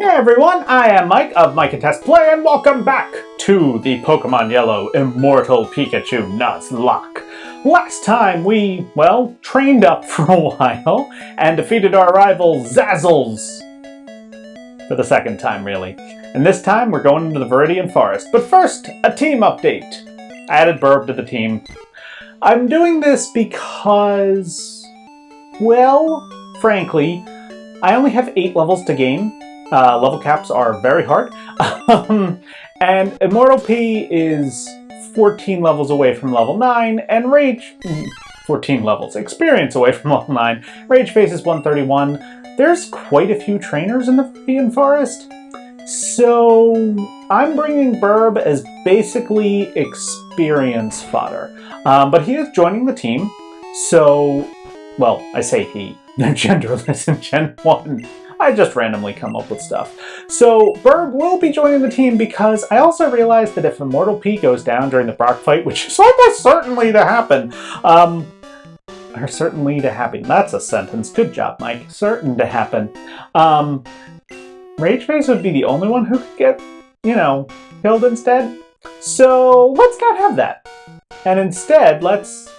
Hey everyone, I am Mike of Mike and Test Play, and welcome back to the Pokemon Yellow Immortal Pikachu Nuzlocke. Last time we, well, trained up for a while and defeated our rival Zazzles. For the second time, really. And this time we're going into the Viridian Forest. But first, a team update. I added Burb to the team. I'm doing this because, well, frankly, I only have 8 levels to gain. Level caps are very hard. And Immortal P is 14 levels away from level 9, and Rage... 14 levels. Experience away from level 9. Rage Face is 131. There's quite a few trainers in the Viridian Forest. So I'm bringing Burb as basically experience fodder. But he is joining the team. So, well, I say he. They're genderless in Gen 1. I just randomly come up with stuff. So Burb will be joining the team because I also realized that if Immortal P goes down during the Brock fight, which is almost certainly to happen, or certainly to happen. That's a sentence. Good job, Mike. Certain to happen. Rage Face would be the only one who could get, killed instead. So let's not have that. And instead, let's...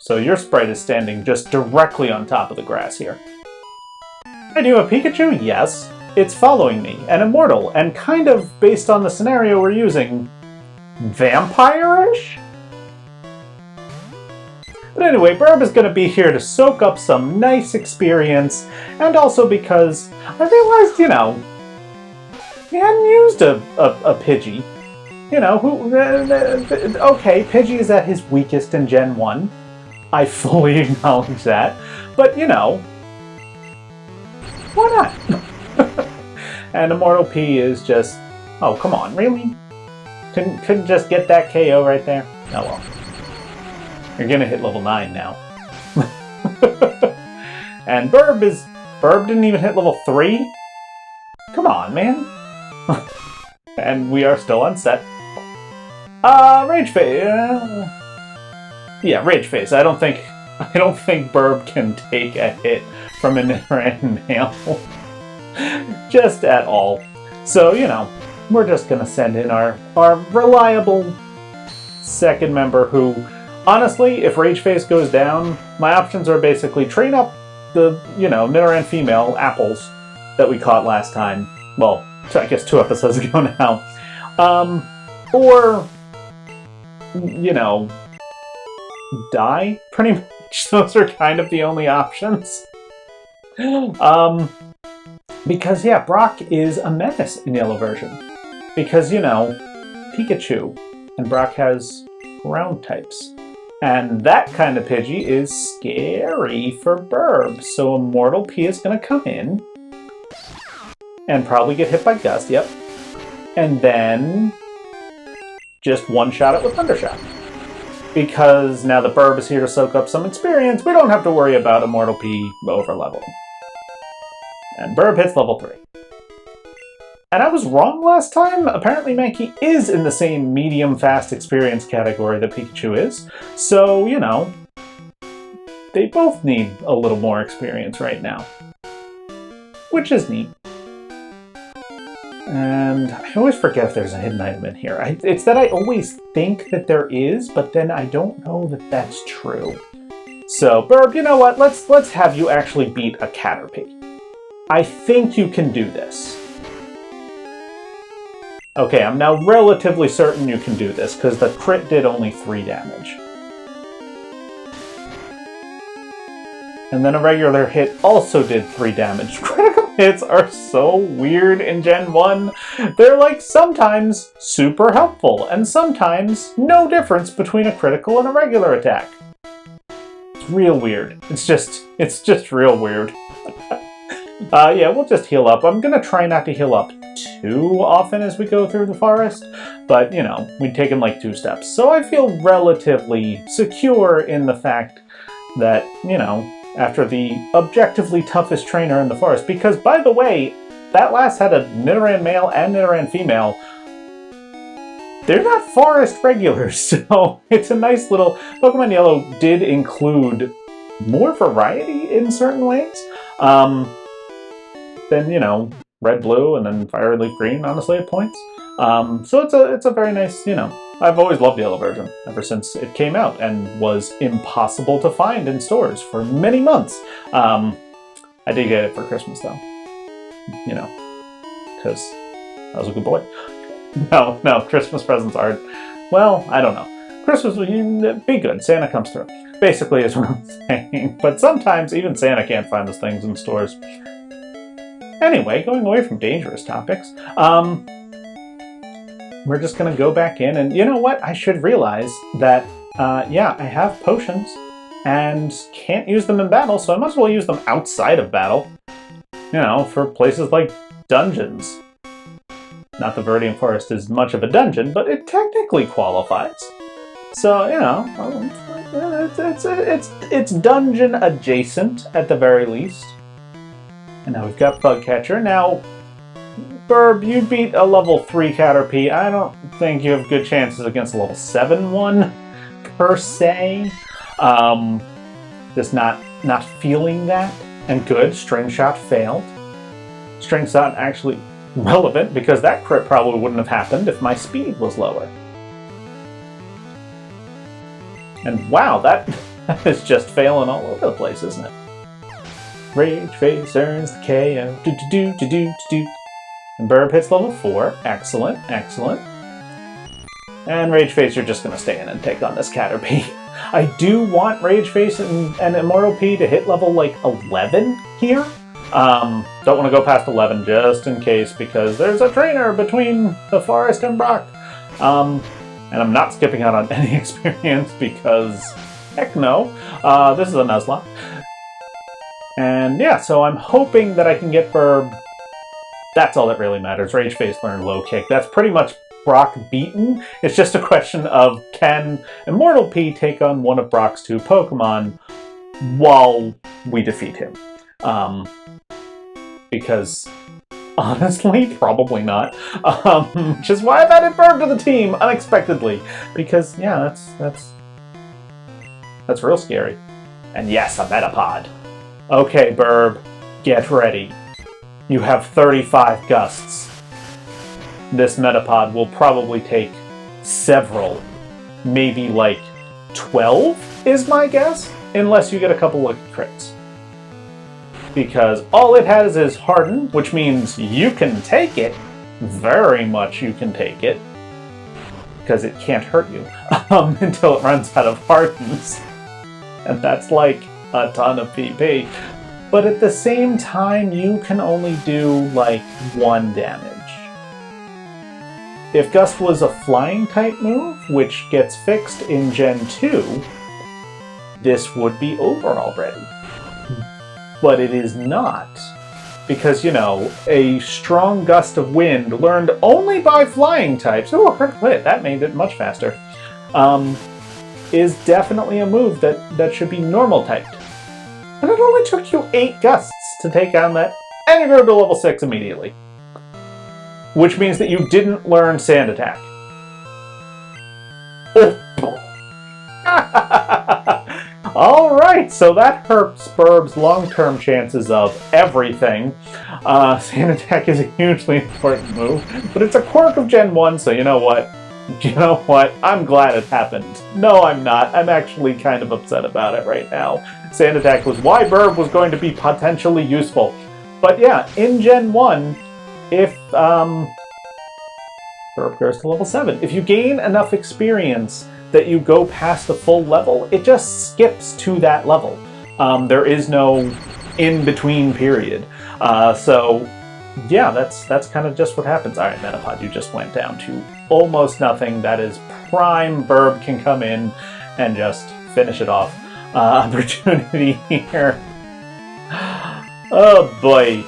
So your sprite is standing just directly on top of the grass here. I do a Pikachu? Yes. It's following me, and Immortal, and kind of, based on the scenario we're using, vampire-ish? But anyway, Burb is going to be here to soak up some nice experience, and also because I realized, we hadn't used a Pidgey. Okay, Pidgey is at his weakest in Gen 1. I fully acknowledge that. But, why not? And Immortal P is just... Oh, come on, really? Couldn't just get that KO right there? Oh well. You're gonna hit level 9 now. And Burb didn't even hit level 3? Come on, man. And we are still on set. Rage Face. Yeah, Rage Face. I don't think Burb can take a hit from an Nidoran male. Just at all. So, we're just gonna send in our reliable second member who, honestly, if Rage Face goes down, my options are basically train up the, Nidoran female apples that we caught last time. Well, I guess 2 episodes ago now. Or, die, pretty much. Those are kind of the only options. Because, yeah, Brock is a menace in Yellow version. Because, Pikachu, and Brock has ground types. And that kind of Pidgey is scary for Burb. So Immortal P is going to come in and probably get hit by Gust, yep. And then just one-shot it with Thundershot. Because now that Burb is here to soak up some experience, we don't have to worry about Immortal P over-leveling. And Burb hits level 3. And I was wrong last time. Apparently Mankey is in the same medium-fast experience category that Pikachu is. So, they both need a little more experience right now. Which is neat. And I always forget if there's a hidden item in here. It's that I always think that there is, but then I don't know that that's true. So, Burb, you know what? Let's have you actually beat a Caterpie. I think you can do this. Okay, I'm now relatively certain you can do this, because the crit did only 3 damage. And then a regular hit also did 3 damage. Critical hits are so weird in Gen 1. They're sometimes super helpful, and sometimes no difference between a critical and a regular attack. It's real weird. It's just real weird. Yeah, we'll just heal up. I'm gonna try not to heal up too often as we go through the forest, but, we've taken 2 steps. So I feel relatively secure in the fact that, after the objectively toughest trainer in the forest, because, by the way, that last had a Nidoran male and Nidoran female. They're not forest regulars, so it's a nice little... Pokemon Yellow did include more variety in certain ways than, red, blue, and then fire leaf green, honestly, at points. So it's a very nice, you know, I've always loved the yellow version ever since it came out and was impossible to find in stores for many months. I did get it for Christmas though, you know, because I was a good boy. No, Christmas presents aren't, well, I don't know. Christmas, be good, Santa comes through. Basically is what I'm saying, but sometimes even Santa can't find those things in stores. Anyway, going away from dangerous topics, we're just gonna go back in, and you know what? I should realize that, yeah, I have potions and can't use them in battle, so I might as well use them outside of battle. You know, for places like dungeons. Not the Viridian Forest is much of a dungeon, but it technically qualifies. So, you know, it's dungeon adjacent at the very least. And now we've got Bugcatcher. Now, Burb, you beat a level 3 Caterpie. I don't think you have good chances against a level 7 one, per se. Just not feeling that. And good, String Shot failed. String Shot actually relevant, because that crit probably wouldn't have happened if my speed was lower. And wow, that is just failing all over the place, isn't it? Rage Face earns the KO. Do. And Burb hits level 4. Excellent, excellent. And Rage Face, you're just going to stay in and take on this Caterpie. I do want Rage Face and Immortal P to hit level, like, 11 here. Don't want to go past 11 just in case, because there's a trainer between the forest and Brock. And I'm not skipping out on any experience because, heck no, this is a Nuzlocke. And yeah, so I'm hoping that I can get Burb. That's all that really matters. Rage Face learned low kick. That's pretty much Brock beaten. It's just a question of, can Immortal P take on one of Brock's 2 Pokemon while we defeat him? Because honestly, probably not. Which is why I've added Burb to the team unexpectedly. Because yeah, that's real scary. And yes, a Metapod. Okay, Burb, get ready. You have 35 gusts. This Metapod will probably take several, maybe like 12 is my guess, unless you get a couple lucky crits. Because all it has is Harden, which means you can take it. Very much you can take it. Because it can't hurt you until it runs out of Hardens. And that's like a ton of PP. But at the same time, you can only do like 1 damage. If Gust was a flying type move, which gets fixed in Gen 2, this would be over already. But it is not. Because, you know, a strong gust of wind learned only by flying types, oh, that made it much faster, is definitely a move that should be normal typed. And it only took you 8 gusts to take on that, and you go to level 6 immediately. Which means that you didn't learn Sand Attack. Alright, so that hurts Burb's long-term chances of everything. Sand Attack is a hugely important move, but it's a quirk of Gen 1, so you know what? I'm glad it happened. No, I'm not. I'm actually kind of upset about it right now. Sand Attack was why Burb was going to be potentially useful. But yeah, in Gen 1, if Burb goes to level 7, if you gain enough experience that you go past the full level, it just skips to that level. There is no in-between period. So yeah, that's kind of just what happens. Alright, Metapod, you just went down to almost nothing. That is prime. Burb can come in and just finish it off. Opportunity here. Oh boy.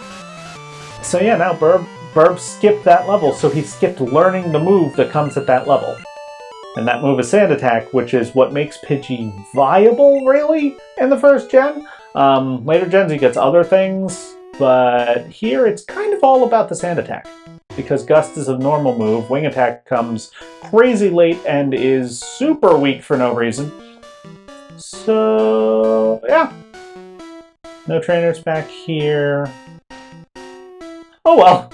So yeah, now Burb skipped that level, so he skipped learning the move that comes at that level. And that move is Sand Attack, which is what makes Pidgey viable, really, in the first gen. Later gens he gets other things, but here it's kind of all about the Sand Attack. Because Gust is a normal move, Wing Attack comes crazy late and is super weak for no reason. So, yeah. No trainers back here. Oh well.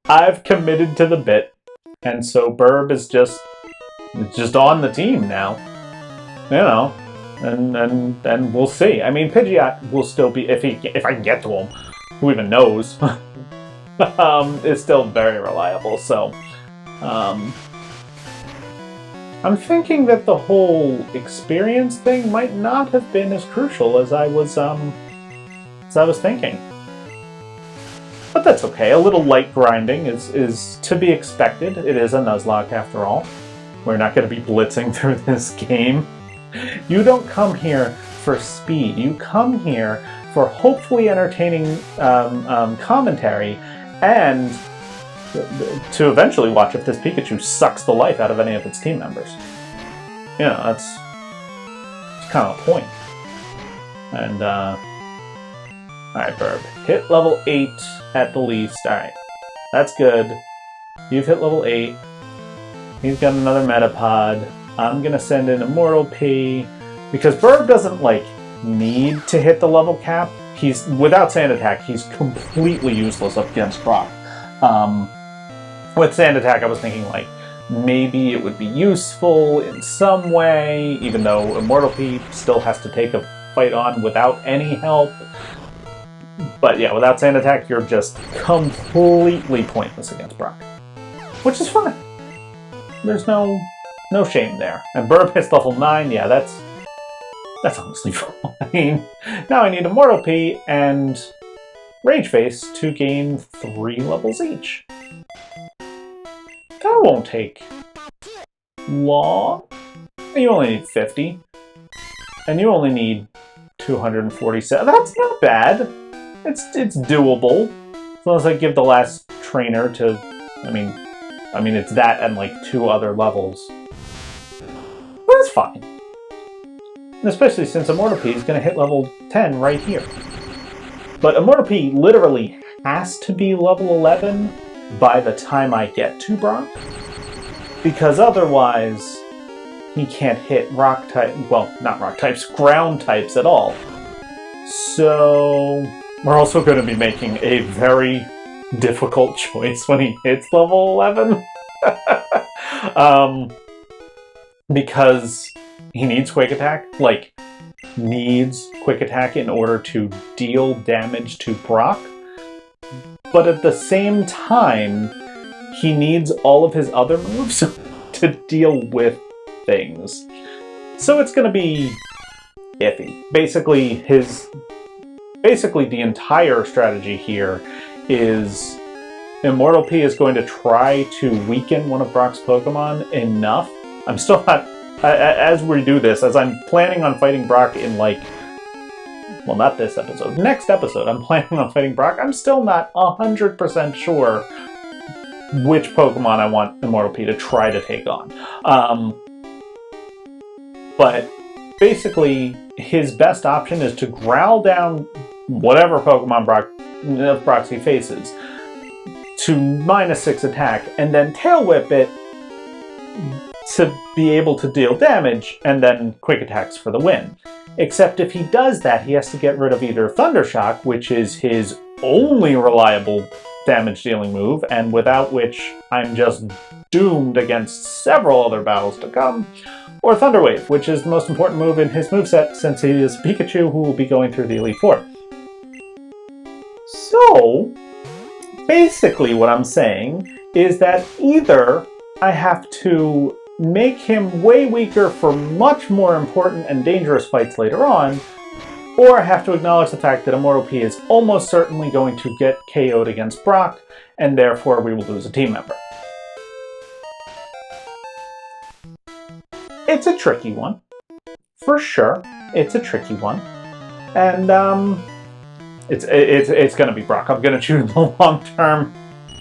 I've committed to the bit, and so Burb is just on the team now. You know, and we'll see. I mean, Pidgeot will still be, if I can get to him, who even knows, is still very reliable. So, I'm thinking that the whole experience thing might not have been as crucial as I was thinking. But that's okay. A little light grinding is to be expected. It is a Nuzlocke after all. We're not going to be blitzing through this game. You don't come here for speed. You come here for hopefully entertaining commentary and to eventually watch if this Pikachu sucks the life out of any of its team members. You know, that's kind of a point. And, alright, Burb. Hit level 8 at the least. Alright. That's good. You've hit level 8. He's got another Metapod. I'm gonna send in Immortal P. Because Burb doesn't, like, need to hit the level cap. Without Sand Attack, he's completely useless up against Brock. With Sand Attack, I was thinking, like, maybe it would be useful in some way, even though Immortal P still has to take a fight on without any help. But yeah, without Sand Attack, you're just completely pointless against Brock. Which is fine. There's no shame there. And Burb hits level 9, yeah, that's honestly fine. Now I need Immortal P and Rage Face to gain 3 levels each. That won't take long. You only need 50. And you only need 247. That's not bad. It's doable. As long as I give the last trainer to... I mean it's that and like 2 other levels. But it's fine. And especially since Immortal P is going to hit level 10 right here. But Immortal P literally has to be level 11 by the time I get to Brock, because otherwise he can't hit rock type, well, not rock types, ground types at all. So we're also going to be making a very difficult choice when he hits level 11. Because he needs Quick Attack, like, needs Quick Attack in order to deal damage to Brock. But at the same time, he needs all of his other moves to deal with things. So it's going to be iffy. Basically, the entire strategy here is Immortal P is going to try to weaken one of Brock's Pokemon enough. I'm still not... As we do this, as I'm planning on fighting Brock in, like... Well, not this episode. Next episode, I'm planning on fighting Brock. I'm still not 100% sure which Pokemon I want Immortal P to try to take on. But basically, his best option is to growl down whatever Pokemon Brock he faces to -6 attack, and then Tail Whip it to be able to deal damage, and then Quick Attacks for the win. Except if he does that, he has to get rid of either Thundershock, which is his only reliable damage-dealing move, and without which I'm just doomed against several other battles to come, or Thunder Wave, which is the most important move in his moveset since he is Pikachu who will be going through the Elite Four. So, basically what I'm saying is that either I have to make him way weaker for much more important and dangerous fights later on, or I have to acknowledge the fact that Immortal P is almost certainly going to get KO'd against Brock, and therefore we will lose a team member. It's a tricky one. For sure, it's a tricky one. And, it's gonna be Brock. I'm gonna choose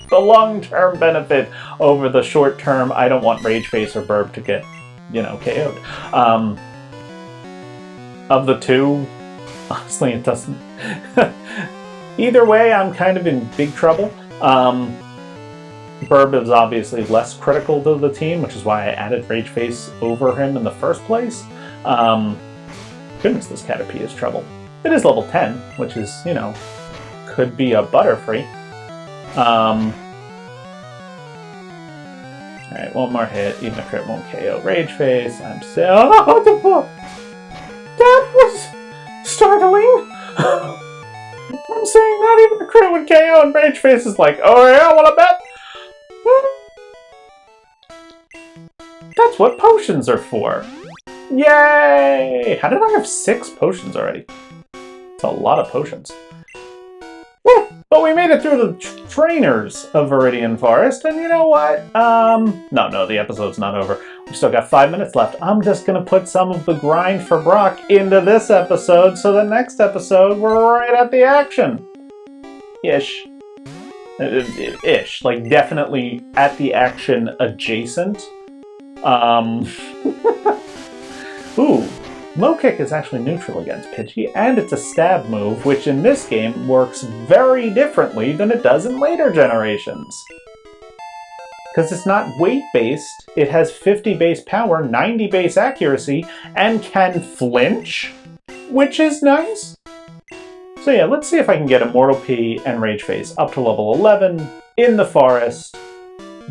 the long-term benefit over the short-term. I don't want Rage Face or Burb to get, KO'd. Of the two, honestly, it doesn't... Either way, I'm kind of in big trouble. Burb is obviously less critical to the team, which is why I added Rage Face over him in the first place. Goodness, this Caterpie is trouble. It is level 10, which is, could be a Butterfree. Alright, one more hit. Even a crit won't KO. Rage Face. I'm still... Oh, the fuck? That was startling! I'm saying not even a crit would KO, and Rage Face is like, oh yeah, wanna bet? That's what potions are for. Yay! How did I have 6 potions already? It's a lot of potions. But we made it through the trainers of Viridian Forest, and you know what? No, the episode's not over. We've still got 5 minutes left. I'm just gonna put some of the grind for Brock into this episode, so the next episode, we're right at the action. Ish. Ish. Like, definitely at the action adjacent. Ooh. Low Kick is actually neutral against Pidgey, and it's a stab move, which in this game works very differently than it does in later generations. Because it's not weight-based, it has 50 base power, 90 base accuracy, and can flinch, which is nice. So yeah, let's see if I can get Immortal P and Rage Face up to level 11 in the forest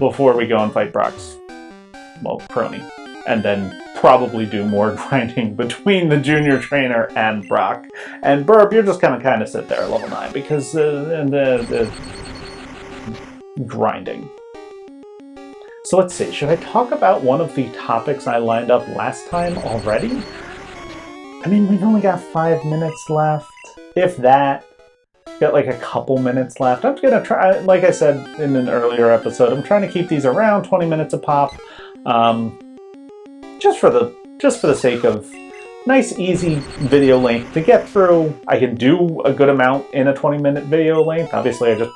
before we go and fight Brock's, well, crony. And then probably do more grinding between the junior trainer and Brock. And Burb, you're just gonna kind of sit there at level 9 because the grinding. So let's see, should I talk about one of the topics I lined up last time already? I mean, we've only got 5 minutes left, if that. Got like a couple minutes left. I'm gonna try, like I said in an earlier episode, I'm trying to keep these around 20 minutes a pop. Just for the sake of nice, easy video length to get through. I can do a good amount in a 20-minute video length. Obviously, I just,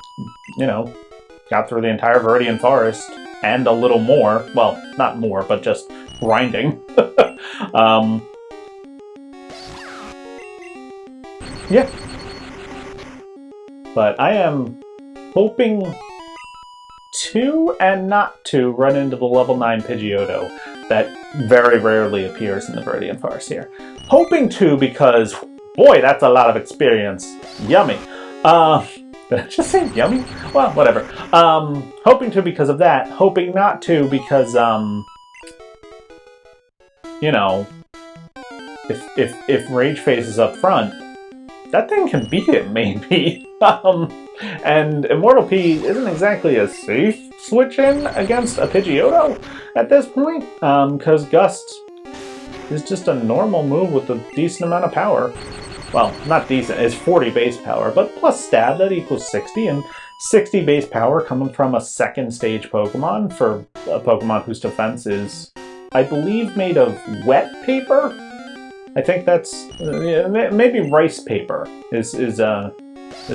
you know, got through the entire Viridian Forest and a little more. Well, not more, but just grinding. Yeah. But I am hoping to and not to run into the level 9 Pidgeotto that very rarely appears in the Viridian Forest here. Hoping to because, boy, that's a lot of experience. Yummy. Did I just say yummy? Well, whatever. Hoping to because of that. Hoping not to because, you know, if Rage Face is up front, that thing can beat it, maybe. And Immortal P isn't exactly a safe switch-in against a Pidgeotto at this point, because Gust is just a normal move with a decent amount of power. Well, not decent, it's 40 base power, but plus stab, that equals 60, and 60 base power coming from a second stage Pokemon for a Pokemon whose defense is, I believe, made of wet paper? I think that's, maybe rice paper is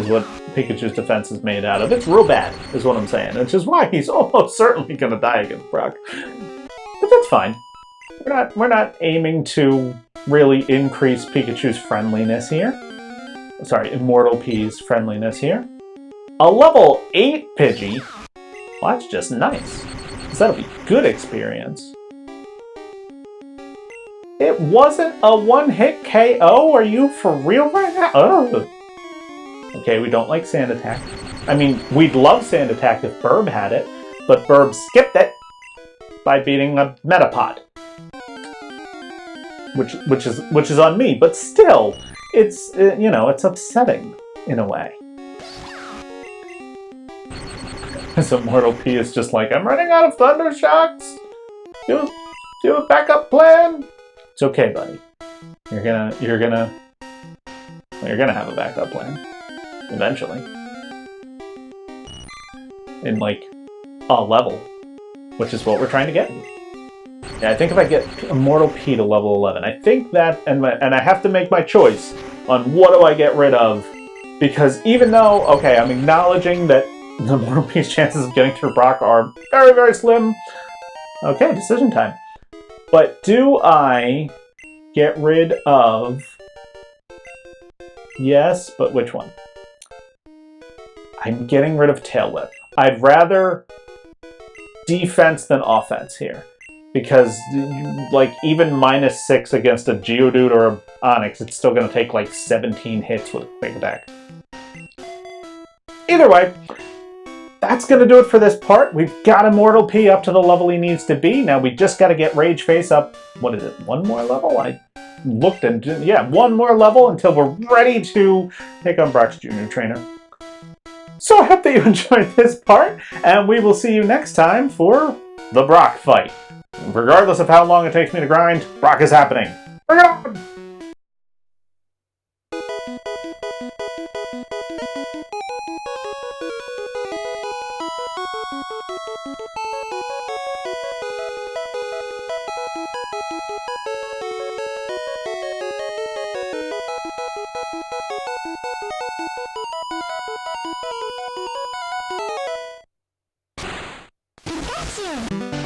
what Pikachu's defense is made out of. It's real bad, is what I'm saying, which is why he's almost certainly going to die against Brock. But that's fine. We're not aiming to really increase Pikachu's friendliness here. Sorry, Immortal P's friendliness here. A level 8 Pidgey? Well, that's just nice. Because that'll be good experience. It wasn't a one-hit KO? Are you for real right now? Oh. Okay, we don't like Sand Attack. I mean, we'd love Sand Attack if Burb had it, but Burb skipped it by beating a Metapod. Which is on me, but still, it's, you know, it's upsetting in a way. So Immortal P is just like, I'm running out of Thunder Shocks! Do a backup plan! It's okay, buddy. You're gonna have a backup plan. Eventually. In, like, a level. Which is what we're trying to get. Yeah, I think if I get Immortal P to level 11, I think that, and I have to make my choice on what do I get rid of, because even though, okay, I'm acknowledging that the Immortal P's chances of getting through Brock are very, very slim. Okay, decision time. But do I get rid of... Yes, but which one? I'm getting rid of Tail Whip. I'd rather defense than offense here. Because, like, even -6 against a Geodude or a Onix, it's still going to take, like, 17 hits with a Quick Attack. Either way, that's going to do it for this part. We've got Immortal P up to the level he needs to be. Now we just got to get Rage Face up, what is it, one more level? I looked and didn't, yeah, one more level until we're ready to take on Brock's Junior Trainer. So I hope that you enjoyed this part, and we will see you next time for the Brock fight. Regardless of how long it takes me to grind, Brock is happening. Bring it on! Pikachu!